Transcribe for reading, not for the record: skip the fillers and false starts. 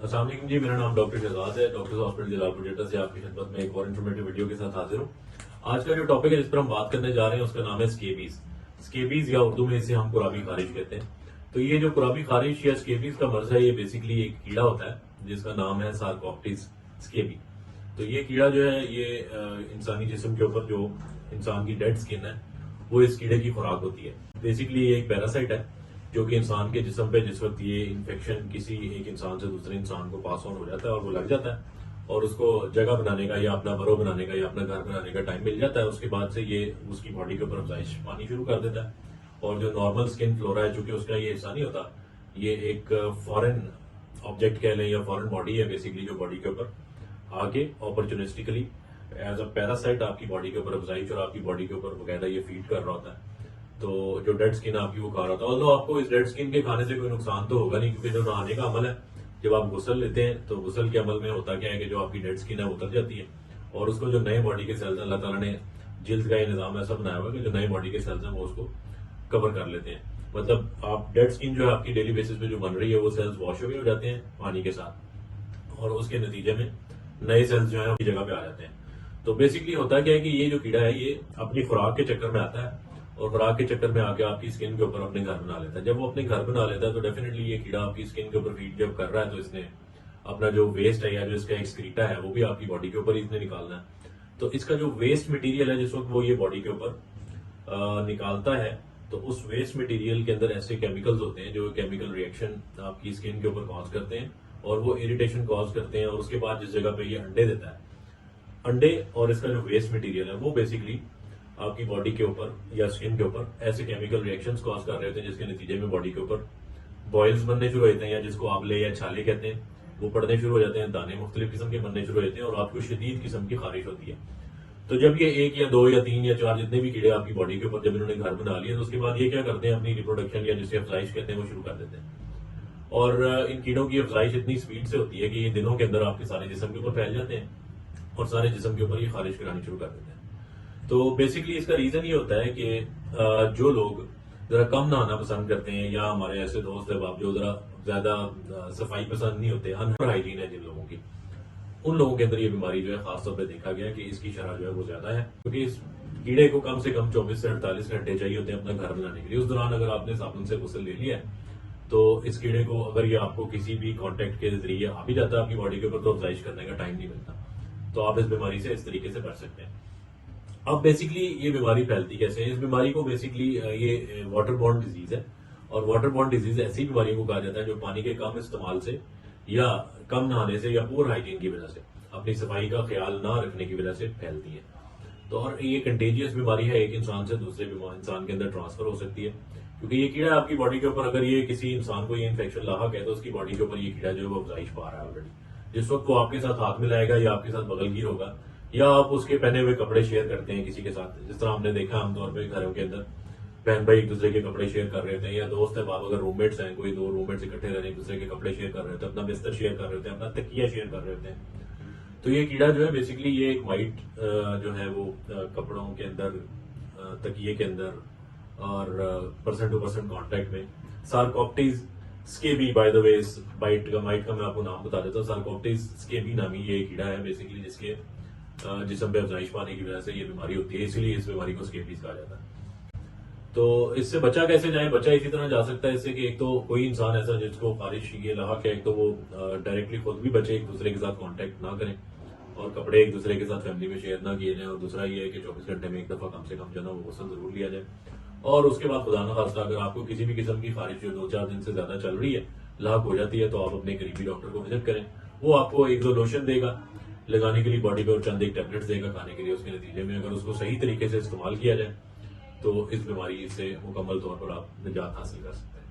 अस्सलाम वालेकुम जी, मेरा नाम डॉक्टर शहजाद है। डॉक्टर्स हॉस्पिटल जलालपुर जेटा से आपकी खिदमत में एक और इन्फॉर्मेटिव वीडियो के साथ हाजिर हूँ। आज का जो टॉपिक है जिस पर हम बात करने जा रहे हैं उसका नाम है स्केबीज। स्केबीज या उर्दू में इसे हम कुराबी खारिश कहते हैं। तो ये जो कुराबी खारिश या स्केबीज का मर्ज है, ये बेसिकली एक कीड़ा होता है जिसका नाम है सारकोप्टिस स्केबी। तो ये कीड़ा जो है ये इंसानी जिस्म के ऊपर जो इंसान की डेड स्किन है वो इस कीड़े की खुराक होती है। बेसिकली ये एक पैरासाइट है जो कि इंसान के जिस्म पे जिस वक्त ये इन्फेक्शन किसी एक इंसान से दूसरे इंसान को पास ऑन हो जाता है और वो लग जाता है और उसको जगह बनाने का या अपना बरो बनाने का या अपना घर बनाने का टाइम मिल जाता है, उसके बाद से ये उसकी बॉडी के ऊपर अफजाइश पानी शुरू कर देता है। और जो नॉर्मल स्किन फ्लोरा है, चूंकि उसका ये हिस्सा नहीं होता, ये एक फॉरेन ऑब्जेक्ट कह लें या फॉरेन बॉडी है बेसिकली, जो बॉडी के ऊपर आके अपॉर्चुनिस्टिकली एज अ पैरासाइट आपकी बॉडी के ऊपर अफजाइश और आपकी बॉडी के ऊपर बकायदा ये फीड कर रहा होता है। तो जो डेड स्किन आपकी वो खा रहा था, और आपको इस डेड स्किन के खाने से कोई नुकसान तो होगा नहीं, क्योंकि जो नहाने का अमल है, जब आप गुसल लेते हैं तो गुसल के अमल में होता क्या है कि जो आपकी डेड स्किन है वो उतर जाती है और उसको जो नए बॉडी के सेल्स अल्लाह ताला ने जिल्द का ये निजाम ऐसा बनाया हुआ है कि जो नए बॉडी के सेल्स हैं वो उसको कवर कर लेते हैं। मतलब आप डेड स्किन जो है आपकी डेली बेसिस पे जो बन रही है वो सेल्स वॉश अवे हो जाते हैं पानी के साथ और उसके नतीजे में नए सेल्स जो है उसकी जगह पे आ जाते हैं। तो बेसिकली होता क्या है कि ये जो कीड़ा है ये अपनी खुराक के चक्कर में आता है और खुराक के चक्कर में आके आपकी स्किन के ऊपर अपने घर बना लेता है। जब वो अपने घर बना लेता है तो डेफिनेटली ये कीड़ा आपकी स्किन के ऊपर फीड जब कर रहा है तो इसने अपना जो वेस्ट है या जो इसका एक्सक्रीटा है वो भी आपकी बॉडी के ऊपर इसने निकालना है। तो इसका जो वेस्ट मटेरियल है जिस वक्त वो ये बॉडी के ऊपर निकालता है तो उस वेस्ट मटेरियल के अंदर ऐसे केमिकल्स होते हैं जो केमिकल रिएक्शन आपकी स्किन के ऊपर कॉज करते हैं और वो इरिटेशन कॉज करते हैं। और उसके बाद जिस जगह पे ये अंडे देता है, अंडे और इसका जो वेस्ट मटेरियल है वो बेसिकली आपकी बॉडी के ऊपर या स्किन के ऊपर ऐसे केमिकल रिएक्शंस कॉज कर रहे होते हैं जिसके नतीजे में बॉडी के ऊपर बॉयल्स बनने शुरू होते हैं या जिसको आंवले या छाले कहते हैं, वो पड़ने शुरू हो जाते हैं, दाने मुख्तलिफ किस्म के बनने शुरू हो जाते हैं और आपको शदीद किस्म की खारिश होती है। तो जब ये एक या दो या तीन या चार जितने भी कीड़े आपकी बॉडी के ऊपर जब इन्होंने घर बना लिया तो उसके बाद ये क्या करते हैं, अपनी रिप्रोडक्शन या जिसे अफजाइश कहते हैं वो शुरू कर देते हैं। और इन कीड़ों की अफजाइश इतनी स्पीड से होती है कि ये दिनों के अंदर आपके सारे जिस्म के ऊपर फैल जाते हैं और सारे जिस्म के ऊपर ये खारिश करानी शुरू कर देते हैं। तो बेसिकली इसका रीजन ये होता है कि जो लोग जरा कम नहाना पसंद करते हैं या हमारे ऐसे दोस्त है बाप जो जरा ज्यादा सफाई पसंद नहीं होते, अनफर हाइजीन है जिन लोगों की, उन लोगों के अंदर ये बीमारी जो है खासतौर पर देखा गया कि इसकी शरह जो है वो ज्यादा है, क्योंकि इस कीड़े को कम से कम 24 से 48 घंटे चाहिए होते हैं अपना घर बनाने के लिए। उस दौरान अगर आपने साबुन से गुस्ल ले लिया है तो इस कीड़े को अगर ये आपको किसी भी कांटेक्ट के जरिए आ भी जाता है आपकी बॉडी के ऊपर तो अफजाइश करने का टाइम नहीं मिलता। तो आप इस बीमारी से इस तरीके से बच सकते हैं। अब बेसिकली ये बीमारी फैलती कैसे है? इस बीमारी को बेसिकली ये वाटर बॉर्न डिजीज है और वाटर बॉर्न डिजीज ऐसी बीमारियों को कहा जाता है जो पानी के कम इस्तेमाल से या कम नहाने से या पुअर हाइजीन की वजह से, अपनी सफाई का ख्याल ना रखने की वजह से फैलती है। तो और ये कंटेजियस बीमारी है, एक इंसान से दूसरे इंसान के अंदर ट्रांसफर हो सकती है, क्योंकि ये कीड़ा आपकी बॉडी के ऊपर अगर ये किसी इंसान को ये इन्फेक्शन लाक है तो उसकी बॉडी के ऊपर ये कीड़ा जो है वो अफजाइश पा रहा है ऑलरेडी। जिस वक्त वो आपके साथ हाथ मिलाएगा या आपके साथ बगलगीर होगा या आप उसके पहने हुए कपड़े शेयर करते हैं किसी के साथ, जिस तरह हमने देखा आमतौर पर घरों के अंदर बहन भाई एक दूसरे के कपड़े शेयर कर रहे होते हैं या दोस्त है बाप अगर रूममेट्स हैं, कोई दो रूममेट्स इकट्ठे रह रहे हैं, एक दूसरे के कपड़े शेयर कर रहे होते हैं, अपना बिस्तर शेयर कर रहे होते हैं, अपना तकिया शेयर कर रहे होते हैं। तो ये कीड़ा जो है बेसिकली ये एक वाइट जो है वो कपड़ों के अंदर तकिए के अंदर और पर्सन टू पर्सन कॉन्टेक्ट में सारकोप्टिस स्केबी, बाय द वे बाइट का माइट का मैं आपको नाम बता देता हूँ। सारकोप्टिस स्केबी नामी ये कीड़ा है बेसिकली जिसके जिस्म पे अफजाइश पाने की वजह से ये बीमारी होती है, इसलिए इस बीमारी को स्केबीज कहा जाता है। तो इससे बचा कैसे जाए? बचा इसी तरह जा सकता है इससे कि एक तो कोई इंसान ऐसा जिसको खारिश ये लाक है, एक तो वो डायरेक्टली खुद भी बचे, एक दूसरे के साथ कांटेक्ट ना करें और कपड़े एक दूसरे के साथ फैमिली में शेयर ना किए जाए। और दूसरा ये है कि 24 घंटे में एक दफा कम से कम जो है ना वो गुस्ल जरूर लिया जाए। और उसके बाद खुदा ना खास्ता अगर आपको किसी भी किस्म की खारिश जो 2-4 दिन से ज्यादा चल रही है, लाक हो जाती है, तो आप अपने करीबी डॉक्टर को विजिट करें। वो आपको एक दो लोशन देगा लगाने के लिए बॉडी पे और चंद एक टैबलेट्स देगा खाने के लिए। उसके नतीजे में अगर उसको सही तरीके से इस्तेमाल किया जाए तो इस बीमारी से मुकम्मल तौर पर आप निजात हासिल कर सकते हैं।